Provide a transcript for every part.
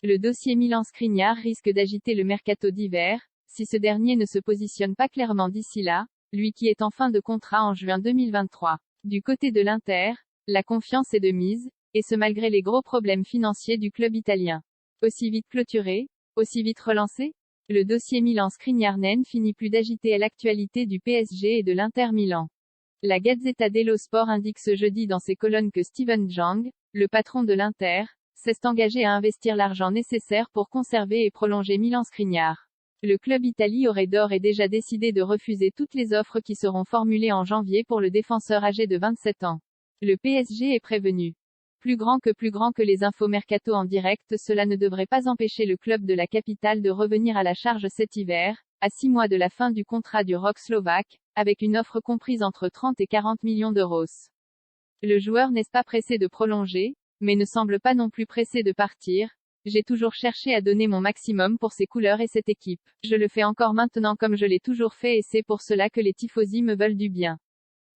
Le dossier Milan-Skriniar risque d'agiter le mercato d'hiver, si ce dernier ne se positionne pas clairement d'ici là, lui qui est en fin de contrat en juin 2023. Du côté de l'Inter, la confiance est de mise, et ce malgré les gros problèmes financiers du club italien. Aussi vite clôturé, aussi vite relancé? Le dossier Milan-Skriniar finit plus d'agiter l'actualité du PSG et de l'Inter Milan. La Gazzetta dello Sport indique ce jeudi dans ses colonnes que Steven Jang, le patron de l'Inter, s'est engagé à investir l'argent nécessaire pour conserver et prolonger Milan-Skriniar. Le club italien aurait d'ores et déjà décidé de refuser toutes les offres qui seront formulées en janvier pour le défenseur âgé de 27 ans. Le PSG est prévenu. Plus grand que les infos mercato en direct, cela ne devrait pas empêcher le club de la capitale de revenir à la charge cet hiver, à 6 mois de la fin du contrat du rock slovaque, avec une offre comprise entre 30 et 40 millions d'euros. Le joueur n'est pas pressé de prolonger, mais ne semble pas non plus pressé de partir. J'ai toujours cherché à donner mon maximum pour ces couleurs et cette équipe. Je le fais encore maintenant comme je l'ai toujours fait et c'est pour cela que les tifosi me veulent du bien.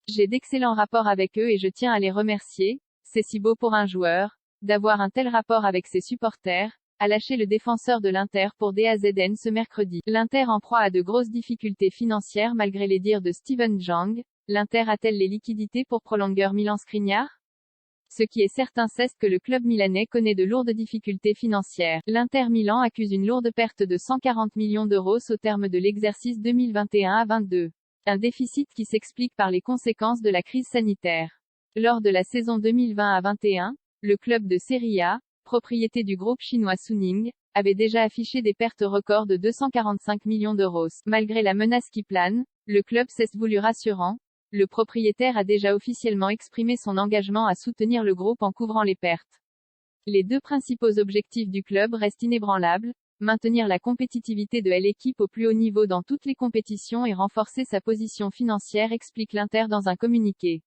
J'ai d'excellents rapports avec eux et je tiens à les remercier. C'est si beau pour un joueur, d'avoir un tel rapport avec ses supporters, a lâché le défenseur de l'Inter pour DAZN ce mercredi. L'Inter en proie à de grosses difficultés financières malgré les dires de Steven Jang. L'Inter a-t-elle les liquidités pour prolonger Milan-Skriniar? Ce qui est certain c'est que le club milanais connaît de lourdes difficultés financières. L'Inter Milan accuse une lourde perte de 140 millions d'euros au terme de l'exercice 2021-22. Un déficit qui s'explique par les conséquences de la crise sanitaire. Lors de la saison 2020-21, le club de Serie A, propriété du groupe chinois Suning, avait déjà affiché des pertes records de 245 millions d'euros. Malgré la menace qui plane, le club s'est voulu rassurant. Le propriétaire a déjà officiellement exprimé son engagement à soutenir le groupe en couvrant les pertes. Les deux principaux objectifs du club restent inébranlables, maintenir la compétitivité de l'équipe au plus haut niveau dans toutes les compétitions et renforcer sa position financière, explique l'Inter dans un communiqué.